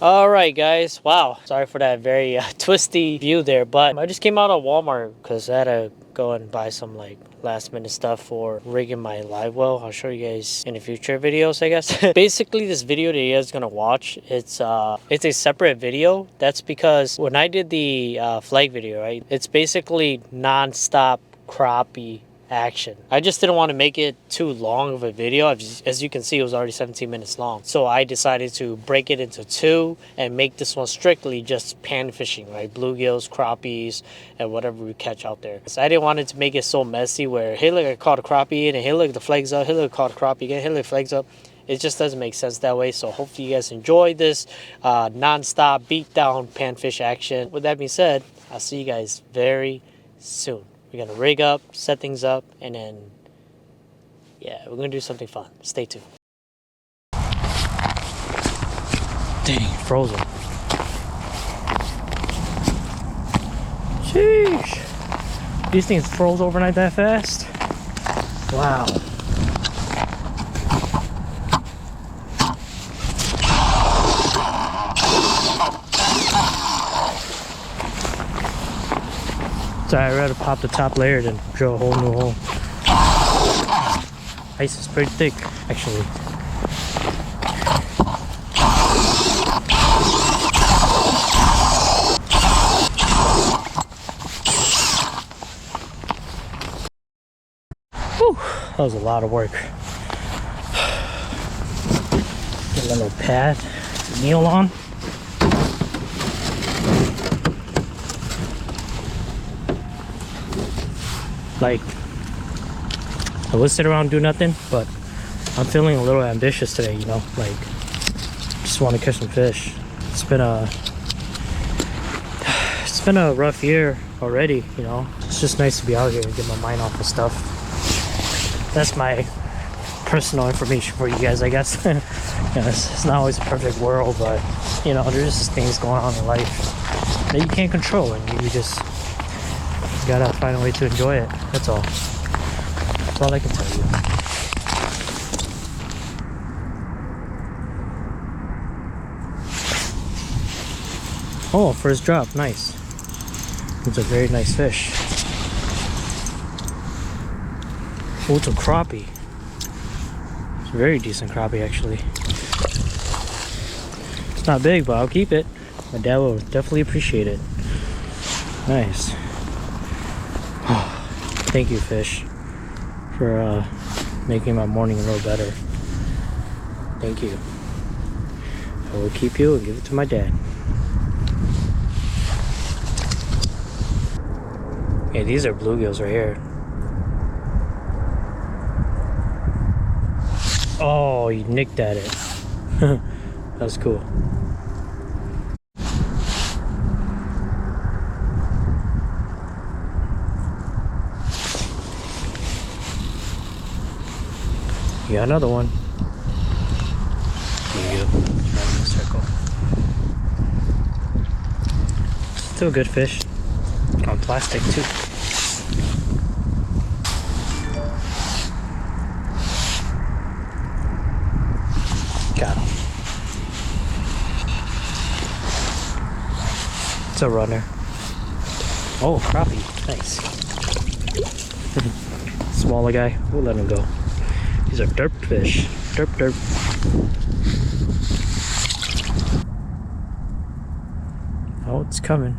Alright guys, wow, sorry for that very twisty view there, but I just came out of Walmart because I had to go and buy some like last minute stuff for rigging my live well. I'll show you guys in the future videos, I guess. Basically this video that you guys gonna watch, it's a separate video. That's because when I did the flag video, right, it's basically non-stop crappie action. I just didn't want to make it too long of a video. As you can see, it was already 17 minutes long. So I decided to break it into two and make this one strictly just pan fishing, right? Bluegills, crappies, and whatever we catch out there. So I didn't want it to make it so messy where, hey look, I caught a crappie, and hey look, the flag's up, hey look, I caught a crappie again, hey look, the flag's up. It just doesn't make sense that way. So hopefully you guys enjoy this non-stop beat down panfish action. With that being said, I'll see you guys very soon. We're gonna rig up, set things up, and then, yeah, we're gonna do something fun. Stay tuned. Dang, frozen. Sheesh. These things froze overnight that fast? Wow. So I'd rather pop the top layer than drill a whole new hole. Ice is pretty thick, actually. Whew, that was a lot of work. Get a little pad to kneel on. Like, I would sit around and do nothing, but I'm feeling a little ambitious today, you know, like, just want to catch some fish. It's been a rough year already, you know. It's just nice to be out here and get my mind off of stuff. That's my personal information for you guys, I guess. You know, it's not always a perfect world, but, you know, there's just things going on in life that you can't control, and you just gotta find a way to enjoy it. That's all. That's all I can tell you. Oh, first drop, nice. It's a very nice fish. Oh, it's a crappie. It's a very decent crappie, actually. It's not big, but I'll keep it. My dad will definitely appreciate it. Nice. Thank you, fish, for making my morning a little better. Thank you. I will keep you and give it to my dad. Yeah, these are bluegills right here. Oh, you nicked at it. That's cool. You got another one. There you go. Right in the circle. Still good fish. On plastic too. Got him. It's a runner. Oh, crappie. Nice. Smaller guy. We'll let him go. These are derp fish. Derp, derp. Oh, it's coming.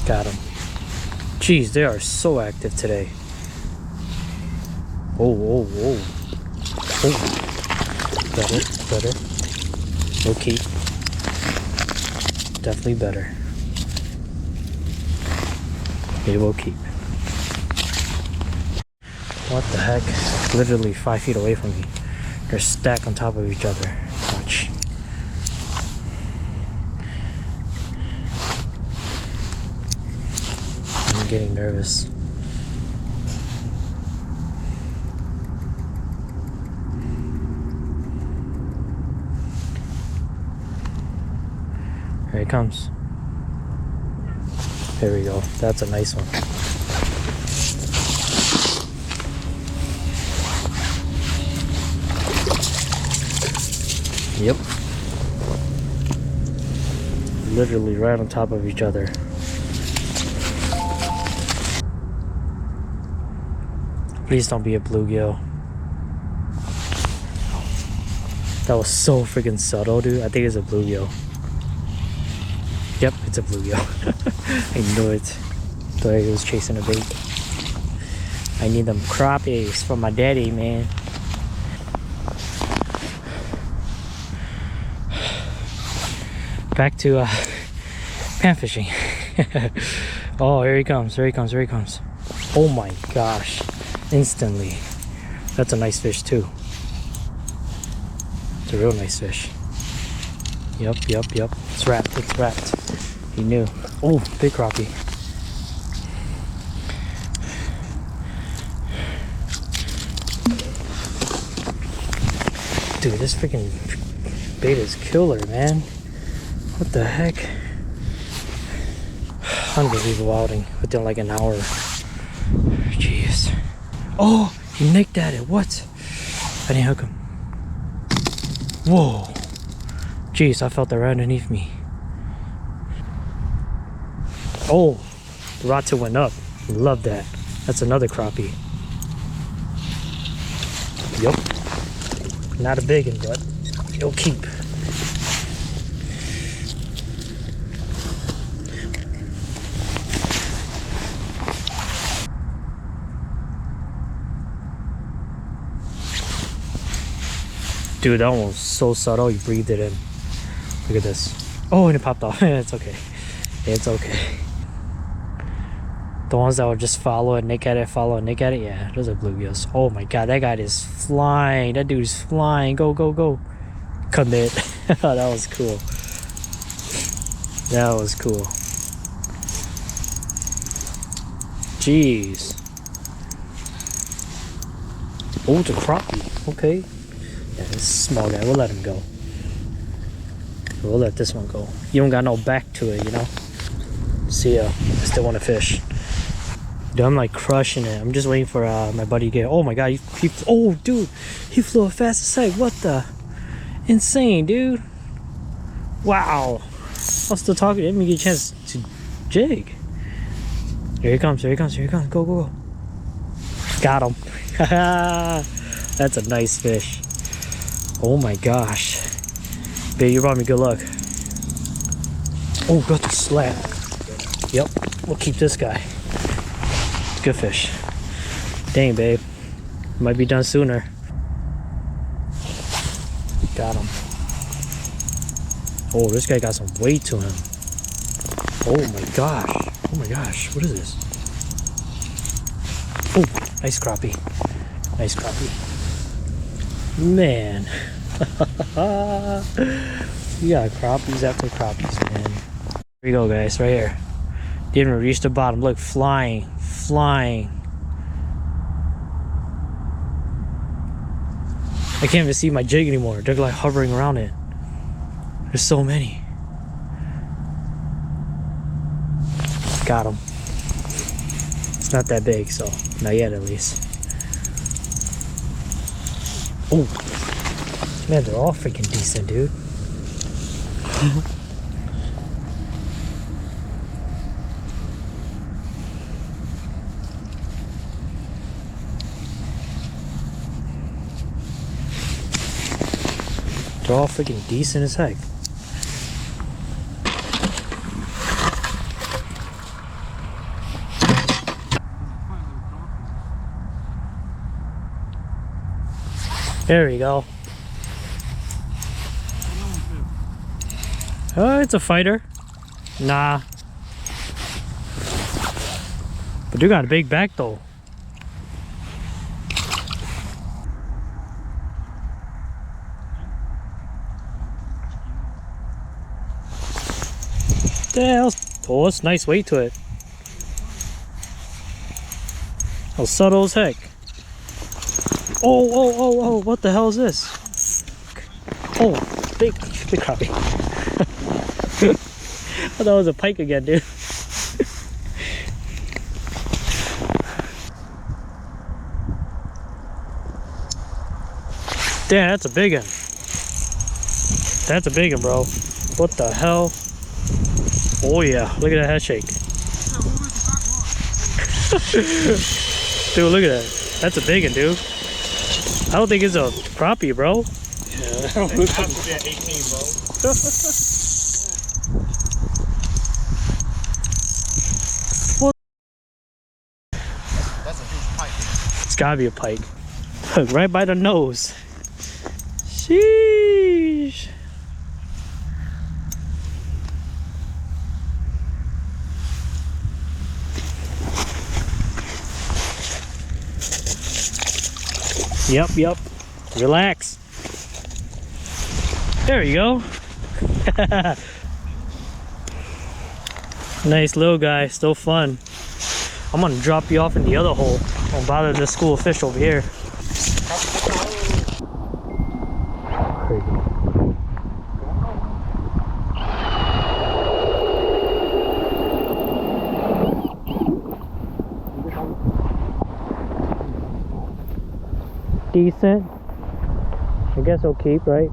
Got him. Jeez, they are so active today. Oh, oh, oh. Oh. Better, better. We'll keep. Definitely better. They will keep. What the heck? Literally 5 feet away from me. They're stacked on top of each other. Watch. I'm getting nervous. Here it comes. There we go. That's a nice one. Yep. Literally right on top of each other. Please don't be a bluegill. That was so freaking subtle, dude. I think it's a bluegill. Yep, it's a bluegill. I knew it. Thought he was chasing a bait. I need them crappies from my daddy, man. Back to pan fishing. Oh, here he comes, here he comes, here he comes. Oh my gosh. Instantly. That's a nice fish too. It's a real nice fish. Yep. It's wrapped, it's wrapped. He knew. Oh, big crappie. Dude, this freaking bait is killer, man. What the heck? Unbelievable outing within like an hour. Jeez. Oh, he nicked at it. What? I didn't hook him. Whoa. Jeez, I felt that right underneath me. Oh, the rod tip went up. Love that. That's another crappie. Yup. Not a big one, but it'll keep. Dude, that one was so subtle, you breathed it in. Look at this. Oh, and it popped off. It's okay. It's okay. The ones that would just follow and nick at it, follow and nick at it, yeah, those are bluegills. Oh my god, that guy is flying. That dude is flying. Go, go, go. Commit. That was cool. That was cool. Jeez. Oh, it's a crappie. Okay. Yeah, this small guy, we'll let him go. We'll let this one go. You don't got no back to it, you know? See ya. I still want to fish. Dude, I'm like crushing it. I'm just waiting for my buddy to get. Oh my god, he oh dude, he flew as fast as heck. What the? Insane, dude. Wow. I'm still talking. Let me get a chance to jig. Here he comes, here he comes, here he comes. Go, go, go. Got him. That's a nice fish. Oh my gosh. Babe, you brought me good luck. Oh, got the slap. Yep, we'll keep this guy. Good fish. Dang, babe. Might be done sooner. Got him. Oh, this guy got some weight to him. Oh my gosh. Oh my gosh. What is this? Oh, nice crappie. Nice crappie. Man. You got crappies after crappies, man. Here we go, guys. Right here. Didn't even reach the bottom. Look, flying. Flying. I can't even see my jig anymore. They're like hovering around it. There's so many. Got him. It's not that big, so not yet at least. Oh, man, they're all freaking decent, dude. They're all freaking decent as heck. There we go. Oh, it's a fighter. Nah. But you got a big back though. Damn. Oh, it's nice weight to it. Oh, subtle as heck. Oh, what the hell is this? Oh, big crappie. I thought that was a pike again, dude. Damn, that's a big one. That's a big one, bro. What the hell? Oh yeah, look at that head shake. Dude, look at that. That's a big one, dude. I don't think it's a crappie, bro. Yeah, it has to be an 18, bro. What? That's a huge pike. It's gotta be a pike. Look, right by the nose. Sheesh. Yep. Relax. There you go. Nice little guy, still fun. I'm gonna drop you off in the other hole. Don't bother the school fish over here. Crazy. Decent. I guess I'll keep, right?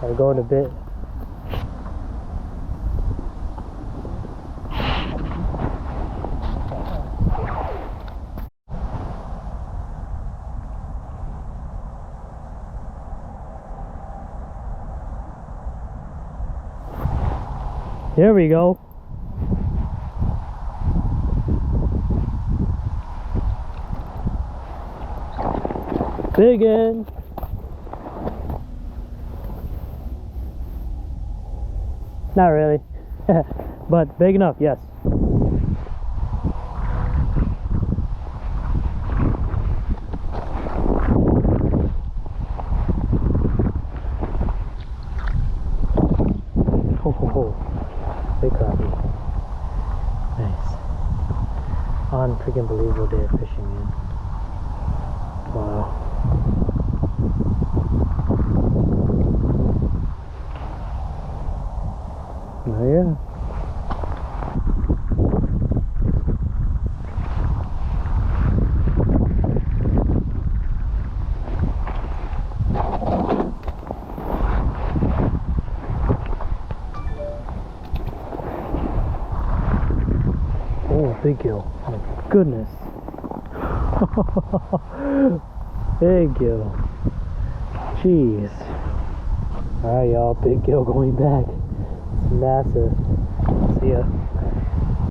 I'll go in a bit. There we go. Big one. Not really, but big enough, yes. Oh, big crappie. Nice. Unfreaking-believable day of fishing, man. Wow. Oh yeah. Oh, big gill. Oh my goodness. Big gill. Jeez. Alright, y'all. Big gill going back. Massive. See ya.